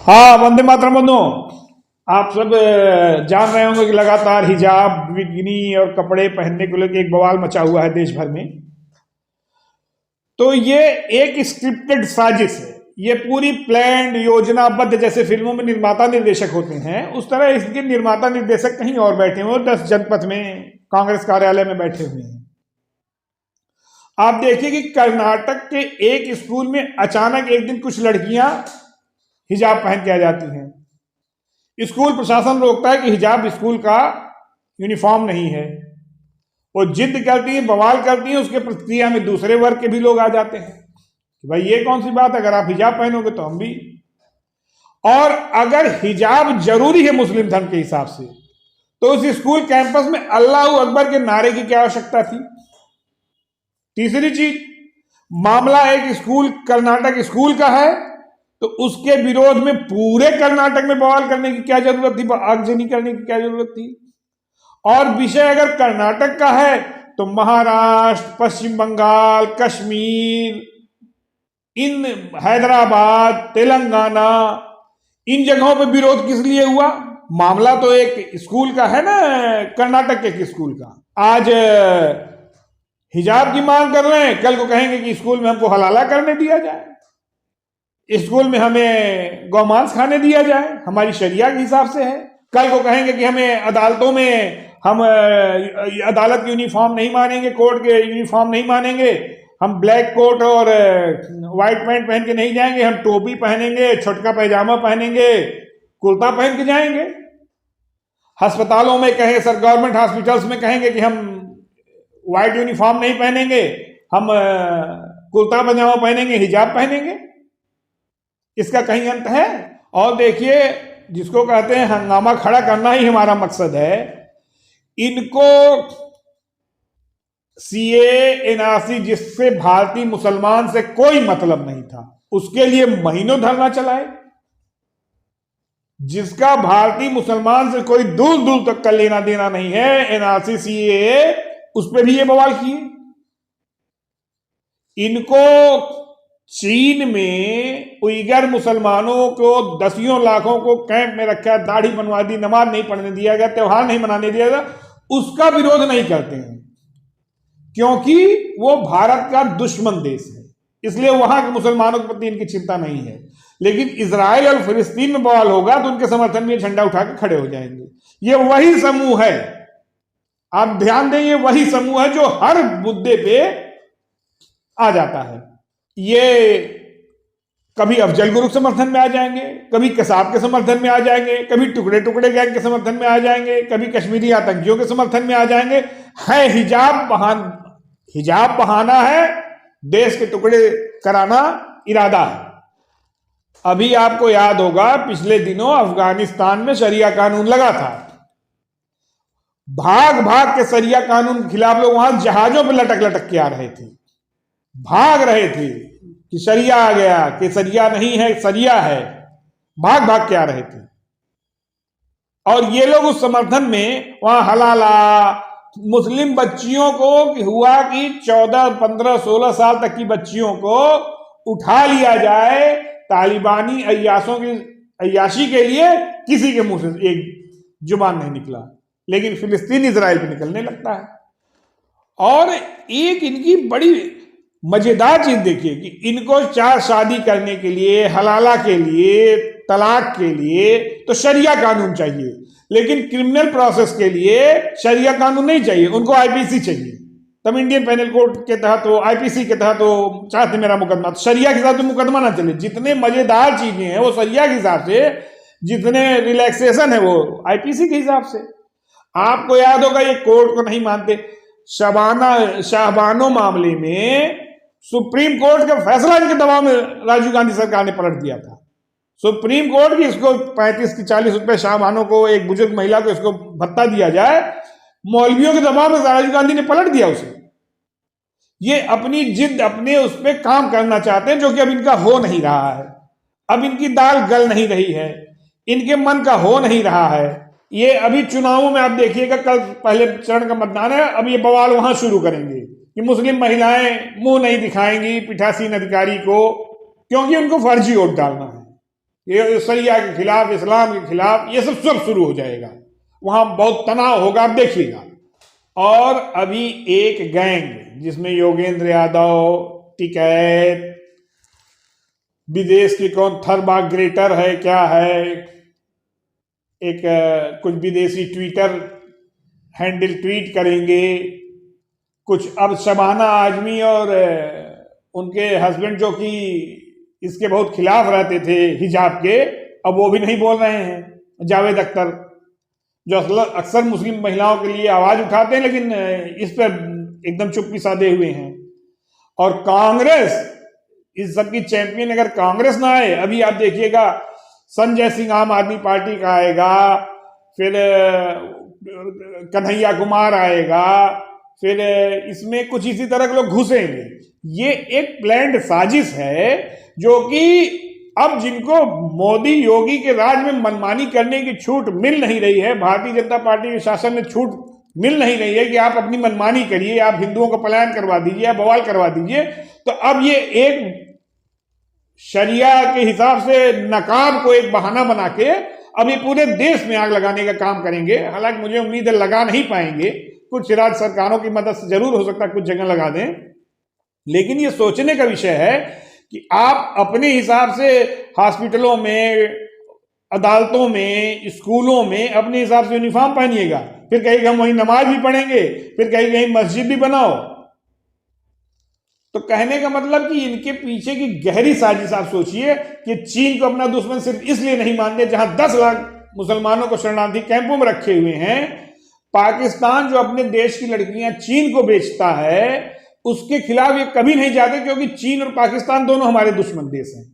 हाँ, वंदे मातरम बंधुओं। आप सब जान रहे होंगे कि लगातार हिजाब, बिकिनी और कपड़े पहनने को लेकर एक बवाल मचा हुआ है देश भर में। तो ये एक स्क्रिप्टेड साजिश है, ये पूरी प्लान्ड योजनाबद्ध, जैसे फिल्मों में निर्माता निर्देशक होते हैं उस तरह इसके निर्माता निर्देशक कहीं और बैठे हुए 10 जनपथ में कांग्रेस कार्यालय में बैठे हुए हैं। आप देखिए कि कर्नाटक के एक स्कूल में अचानक एक दिन कुछ लड़कियां हिजाब पहन के आ जाती हैं। स्कूल प्रशासन रोकता है कि हिजाब स्कूल का यूनिफॉर्म नहीं है। वो जिद करती है, बवाल करती है, उसके प्रतिक्रिया में दूसरे वर्ग के भी लोग आ जाते हैं कि भाई ये कौन सी बात, अगर आप हिजाब पहनोगे तो हम भी। और अगर हिजाब जरूरी है मुस्लिम धर्म के हिसाब से तो उस स्कूल कैंपस में अल्लाह अकबर के नारे की क्या आवश्यकता थी। तीसरी चीज, मामला एक स्कूल कर्नाटक स्कूल का है तो उसके विरोध में पूरे कर्नाटक में बवाल करने की क्या जरूरत थी, आगजनी करने की क्या जरूरत थी। और विषय अगर कर्नाटक का है तो महाराष्ट्र, पश्चिम बंगाल, कश्मीर, इन हैदराबाद, तेलंगाना, इन जगहों पे विरोध किस लिए हुआ। मामला तो एक स्कूल का है ना, कर्नाटक के स्कूल का। आज हिजाब की मांग कर रहे हैं, कल को कहेंगे कि स्कूल में हमको हलाला करने दिया जाए, स्कूल में हमें गौमांस खाने दिया जाए, हमारी शरिया के हिसाब से है। कल को कहेंगे कि हमें अदालतों में हम अदालत की यूनिफॉर्म नहीं मानेंगे, कोर्ट के यूनिफॉर्म नहीं मानेंगे, हम ब्लैक कोट और व्हाइट पैंट पहन के नहीं जाएंगे, हम टोपी पहनेंगे, छोटका पैजामा पहनेंगे, कुर्ता पहन के जाएंगे। अस्पतालों में कहेंगे, सर गवर्नमेंट हॉस्पिटल्स में कहेंगे कि हम व्हाइट यूनिफॉर्म नहीं पहनेंगे, हम कुर्ता पैजामा पहनेंगे, हिजाब पहनेंगे। इसका कहीं अंत है। और देखिए, जिसको कहते हैं हंगामा खड़ा करना ही हमारा मकसद है, इनको सीए एनआरसी जिससे भारतीय मुसलमान से कोई मतलब नहीं था उसके लिए महीनों धरना चलाए, जिसका भारतीय मुसलमान से कोई दूर दूर तक का लेना देना नहीं है, एनआरसी सीए, उस पर भी ये बवाल किए। इनको चीन में उइगर मुसलमानों को 10 लाखों को कैंप में रखा, दाढ़ी बनवा दी, नमाज नहीं पढ़ने दिया गया, त्योहार नहीं मनाने दिया गया, उसका विरोध नहीं करते हैं क्योंकि वो भारत का दुश्मन देश है, इसलिए वहां के मुसलमानों के प्रति इनकी चिंता नहीं है। लेकिन इजराइल और फिलिस्तीन में बवाल होगा तो उनके समर्थन में झंडा उठा के खड़े हो जाएंगे। ये वही समूह है, आप ध्यान दें, ये वही समूह है जो हर मुद्दे पे आ जाता है। ये कभी अफजल गुरु के समर्थन में आ जाएंगे, कभी कसाब के समर्थन में आ जाएंगे, कभी टुकड़े टुकड़े गैंग के समर्थन में आ जाएंगे, कभी कश्मीरी आतंकियों के समर्थन में आ जाएंगे। है हिजाब बहाना है, देश के टुकड़े कराना इरादा है। अभी आपको याद होगा पिछले दिनों अफगानिस्तान में शरिया कानून लगा था, भाग भाग के शरिया कानून के खिलाफ लोग वहां जहाजों पर लटक लटक के आ रहे थे, भाग रहे थे कि शरिया आ गया, कि शरिया नहीं है शरिया है, भाग भाग के आ रहे थे। और ये लोग उस समर्थन में वहां हलाला, मुस्लिम बच्चियों को हुआ कि 14, 15, 16 साल तक की बच्चियों को उठा लिया जाए, तालिबानी अय्याशों की अय्याशी के लिए किसी के मुंह से एक जुबान नहीं निकला, लेकिन फिलिस्तीन इजराइल पे निकलने लगता है। और एक इनकी बड़ी मजेदार चीज देखिए कि इनको चार शादी करने के लिए, हलाला के लिए, तलाक के लिए तो शरिया कानून चाहिए, लेकिन क्रिमिनल प्रोसेस के लिए शरिया कानून नहीं चाहिए, उनको आईपीसी चाहिए। तब इंडियन पेनल कोड के तहत हो, आईपीसी के तहत हो, चाहते मेरा मुकदमा, तो शरिया के हिसाब से मुकदमा ना चले। जितने मजेदार चीजें हैं वो शरिया के हिसाब से, जितने रिलैक्सेशन है वो आईपीसी के हिसाब से। आपको याद होगा ये कोर्ट को नहीं मानते, शाहबानो मामले में सुप्रीम कोर्ट का फैसला इनके दबाव में राजीव गांधी सरकार ने पलट दिया था। सुप्रीम कोर्ट की इसको 35 की 40 रुपए शाहबानो को, एक बुजुर्ग महिला को इसको भत्ता दिया जाए, मौलवियों के दबाव में राजीव गांधी ने पलट दिया उसे। ये अपनी जिद, अपने उस पर काम करना चाहते हैं जो कि अब इनका हो नहीं रहा है। अब इनकी दाल गल नहीं रही है, इनके मन का हो नहीं रहा है। ये अभी चुनावों में आप देखिएगा, कल पहले चरण का मतदान है, अब ये बवाल वहां शुरू करेंगे कि मुस्लिम महिलाएं मुंह नहीं दिखाएंगी पीठासीन अधिकारी को, क्योंकि उनको फर्जी वोट डालना है। ये शरिया के खिलाफ, इस्लाम के खिलाफ, ये सब शुरू हो जाएगा। वहां बहुत तनाव होगा, आप देखिएगा। और अभी एक गैंग जिसमें योगेंद्र यादव, टिकैत, विदेश की कौन थर्बा ग्रेटर है, क्या है, एक कुछ विदेशी ट्विटर हैंडल ट्वीट करेंगे, कुछ अब शबाना आजमी और उनके हस्बैंड जो कि इसके बहुत खिलाफ रहते थे हिजाब के, अब वो भी नहीं बोल रहे हैं। जावेद अख्तर जो अक्सर मुस्लिम महिलाओं के लिए आवाज उठाते हैं, लेकिन इस पर एकदम चुप्पी साधे हुए हैं। और कांग्रेस, इस सब की चैंपियन अगर कांग्रेस ना आए, अभी आप देखिएगा संजय सिंह आम आदमी पार्टी का आएगा, फिर कन्हैया कुमार आएगा, फिर इसमें कुछ इसी तरह के लोग घुसेंगे। ये एक प्लान्ड साजिश है, जो कि अब जिनको मोदी योगी के राज में मनमानी करने की छूट मिल नहीं रही है, भारतीय जनता पार्टी के शासन में छूट मिल नहीं रही है कि आप अपनी मनमानी करिए, आप हिंदुओं को पलायन करवा दीजिए, आप बवाल करवा दीजिए, तो अब ये एक शरिया के हिसाब से नकाब को एक बहाना बना के अब ये पूरे देश में आग लगाने का काम करेंगे। हालांकि मुझे उम्मीद है लगा नहीं पाएंगे, कुछ राज्य सरकारों की मदद से जरूर हो सकता है कुछ जगह लगा दें, लेकिन ये सोचने का विषय है कि आप अपने हिसाब से हॉस्पिटलों में, अदालतों में, स्कूलों में अपने हिसाब से यूनिफॉर्म पहनिएगा, फिर कहेगा हम वहीं नमाज भी पढ़ेंगे, फिर कहेगा कहीं मस्जिद भी बनाओ। तो कहने का मतलब कि इनके पीछे की गहरी साजिश आप सोचिए कि चीन को अपना दुश्मन सिर्फ इसलिए नहीं मानते, जहां 10 लाख मुसलमानों को शरणार्थी कैंपों में रखे हुए हैं, पाकिस्तान जो अपने देश की लड़कियां चीन को बेचता है, उसके खिलाफ ये कभी नहीं जाते, क्योंकि चीन और पाकिस्तान दोनों हमारे दुश्मन देश हैं।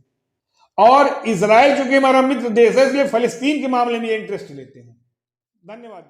और इजराइल चूंकि हमारा मित्र देश है, इसलिए फलस्तीन के मामले में ये इंटरेस्ट लेते हैं। धन्यवाद।